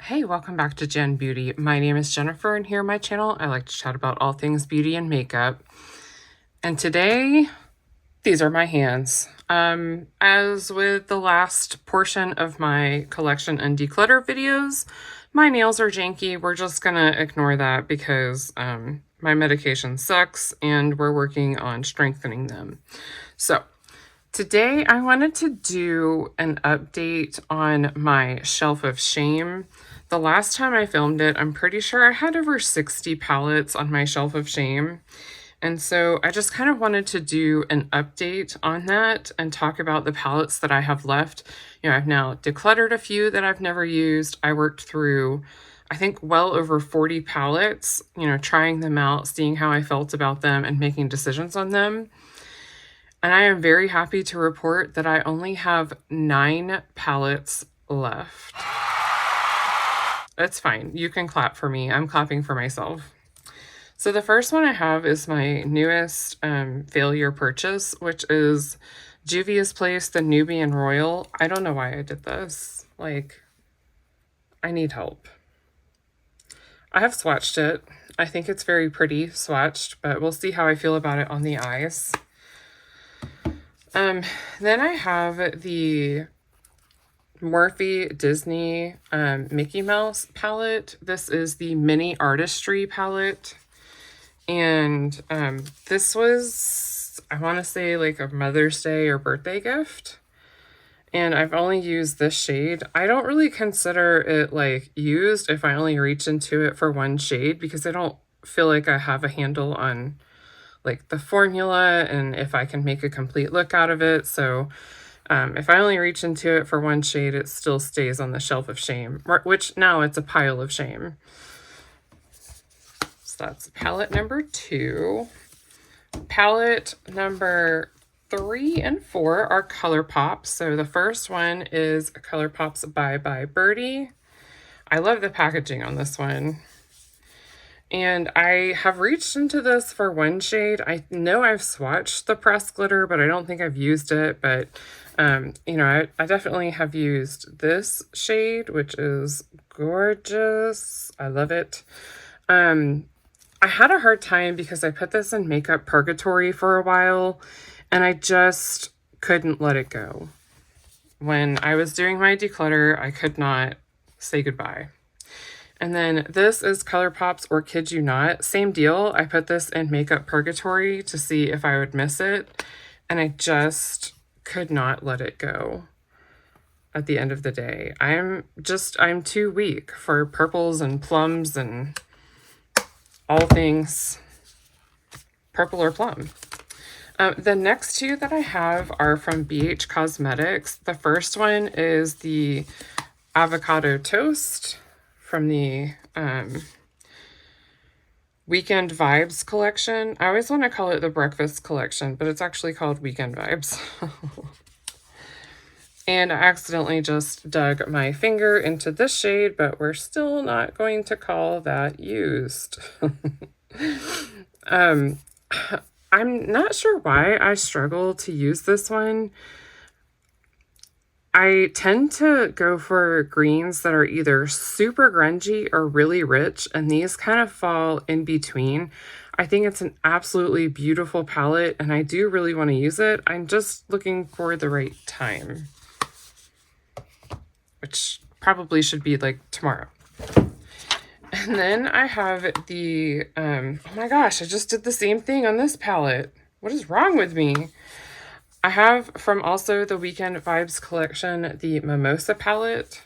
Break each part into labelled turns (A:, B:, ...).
A: Hey, welcome back to Jen Beauty. My name is Jennifer, and here on my channel, I like to chat about all things beauty and makeup. And today, these are my hands. As with the last portion of my collection and declutter videos, my nails are janky. We're just gonna ignore that because my medication sucks and we're working on strengthening them. So, today I wanted to do an update on my shelf of shame. The last time I filmed it, I'm pretty sure I had over 60 palettes on my shelf of shame. And so I just kind of wanted to do an update on that and talk about the palettes that I have left. You know, I've now decluttered a few that I've never used. I worked through, I think, well over 40 palettes, you know, trying them out, seeing how I felt about them, and making decisions on them. And I am very happy to report that I only have 9 palettes left. That's fine. You can clap for me. I'm clapping for myself. So the first one I have is my newest failure purchase, which is Juvia's Place, the Nubian Royal. I don't know why I did this. Like, I need help. I have swatched it. I think it's very pretty swatched, but we'll see how I feel about it on the eyes. Then I have the Morphe Disney Mickey Mouse palette. This is the Mini Artistry palette. And this was, I want to say, like a Mother's Day or birthday gift. And I've only used this shade. I don't really consider it like used if I only reach into it for one shade, because I don't feel like I have a handle on like the formula and if I can make a complete look out of it. So if I only reach into it for one shade, it still stays on the shelf of shame, which now it's a pile of shame. So that's palette number 2. Palette number 3 and 4 are Color Pops. So the first one is Color Pops Bye Bye Birdie. I love the packaging on this one. And I have reached into this for one shade. I know I've swatched the pressed glitter, but I don't think I've used it. But, you know, I definitely have used this shade, which is gorgeous. I love it. I had a hard time because I put this in makeup purgatory for a while, and I just couldn't let it go. When I was doing my declutter, I could not say goodbye. And then this is ColourPop's Or Kid You Not. Same deal. I put this in makeup purgatory to see if I would miss it, and I just could not let it go at the end of the day. I'm too weak for purples and plums and all things purple or plum. The next 2 that I have are from BH Cosmetics. The first one is the Avocado Toast from the Weekend Vibes collection. I always want to call it the Breakfast collection, but it's actually called Weekend Vibes. And I accidentally just dug my finger into this shade, but we're still not going to call that used. I'm not sure why I struggle to use this one. I tend to go for greens that are either super grungy or really rich, and these kind of fall in between. I think it's an absolutely beautiful palette, and I do really want to use it. I'm just looking for the right time, which probably should be like tomorrow. And then I have the, oh my gosh, I just did the same thing on this palette. What is wrong with me? I have from also the Weekend Vibes collection, the Mimosa palette.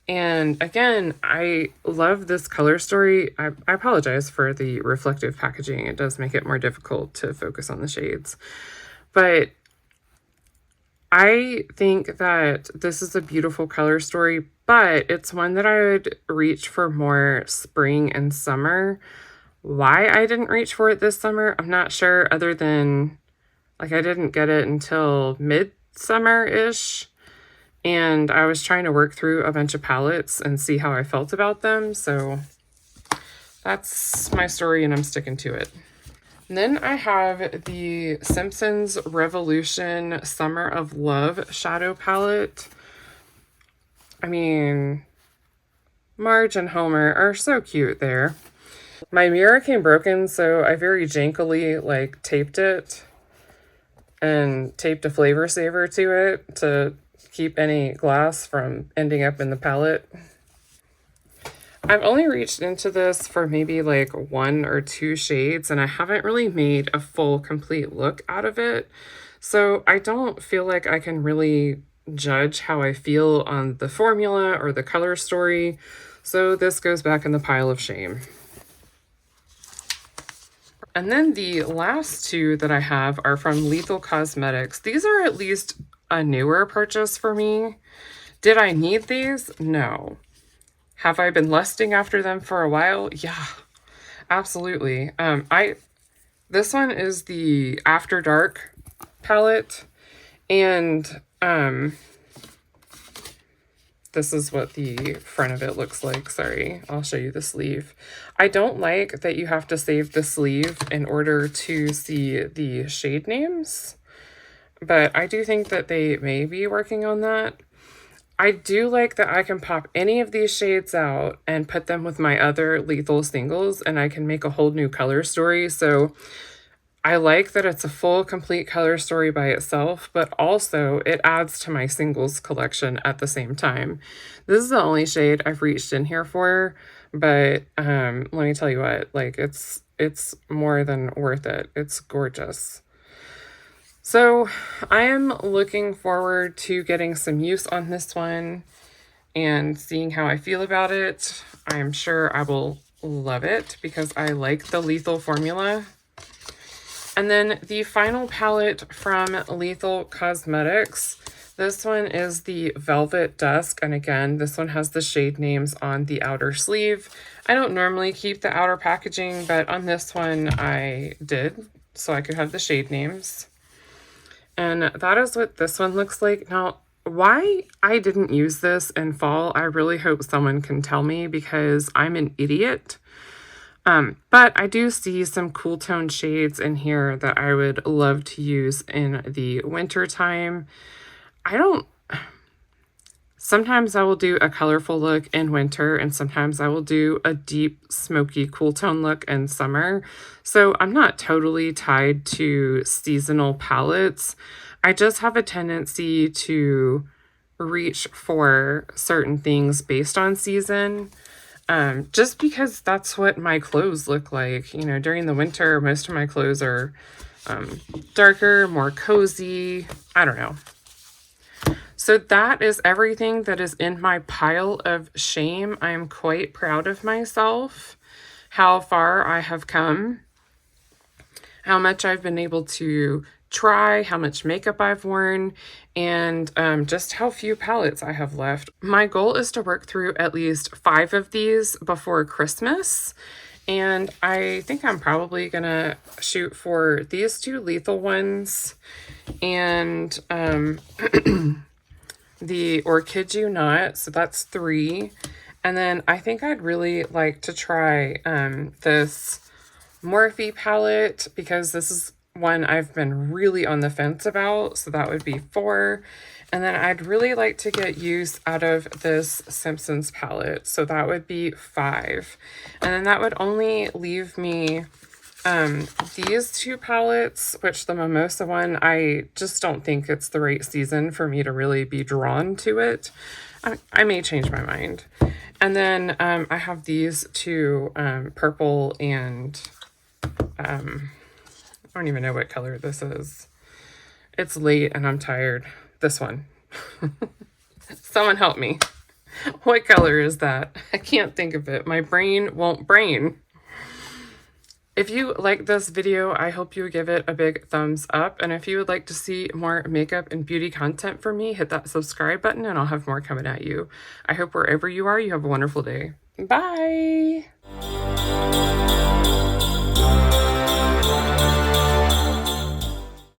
A: And again, I love this color story. I apologize for the reflective packaging. It does make it more difficult to focus on the shades. But I think that this is a beautiful color story, but it's one that I would reach for more spring and summer. Why I didn't reach for it this summer, I'm not sure, other than like I didn't get it until midsummer-ish, and I was trying to work through a bunch of palettes and see how I felt about them. So that's my story, and I'm sticking to it. And then I have the Simpsons Revolution Summer of Love shadow palette. I mean, Marge and Homer are so cute there. My mirror came broken, so I very jankily like taped it and taped a flavor saver to it to keep any glass from ending up in the palette. I've only reached into this for maybe like 1 or 2 shades, and I haven't really made a full complete look out of it. So I don't feel like I can really judge how I feel on the formula or the color story. So this goes back in the pile of shame. And then the last 2 that I have are from Lethal Cosmetics. These are at least a newer purchase for me. Did I need these? No. Have I been lusting after them for a while? Yeah, absolutely. This one is the After Dark palette, and this is what the front of it looks like. Sorry, I'll show you the sleeve. I don't like that you have to save the sleeve in order to see the shade names, but I do think that they may be working on that. I do like that I can pop any of these shades out and put them with my other Lethal singles, and I can make a whole new color story. So I like that it's a full, complete color story by itself, but also it adds to my singles collection at the same time. This is the only shade I've reached in here for, but let me tell you what, like it's more than worth it. It's gorgeous. So I am looking forward to getting some use on this one and seeing how I feel about it. I'm sure I will love it because I like the Lethal formula. And then the final palette from Lethal Cosmetics. This one is the Velvet Dusk, and again, this one has the shade names on the outer sleeve. I don't normally keep the outer packaging, but on this one I did, so I could have the shade names. And that is what this one looks like. Now, why I didn't use this in fall, I really hope someone can tell me because I'm an idiot. But I do see some cool tone shades in here that I would love to use in the winter time. Sometimes I will do a colorful look in winter, and sometimes I will do a deep, smoky, cool tone look in summer. So I'm not totally tied to seasonal palettes. I just have a tendency to reach for certain things based on season. Just because that's what my clothes look like. You know, during the winter, most of my clothes are darker, more cozy. I don't know. So that is everything that is in my pile of shame. I am quite proud of myself, how far I have come, how much I've been able to try, how much makeup I've worn, and just how few palettes I have left. My goal is to work through at least 5 of these before Christmas, and I think I'm probably gonna shoot for these 2 Lethal ones and the Or Kid You Not, so that's 3. And then I think I'd really like to try this Morphe palette because this is one I've been really on the fence about, so that would be 4. And then I'd really like to get use out of this Simpsons palette, so that would be 5. And then that would only leave me these 2 palettes, which the Mimosa one, I just don't think it's the right season for me to really be drawn to it. I may change my mind. And then I have these 2, purple and I don't even know what color this is. It's late and I'm tired. This one. Someone help me. What color is that? I can't think of it. My brain won't brain. If you like this video, I hope you give it a big thumbs up. And if you would like to see more makeup and beauty content from me, hit that subscribe button and I'll have more coming at you. I hope wherever you are, you have a wonderful day. Bye!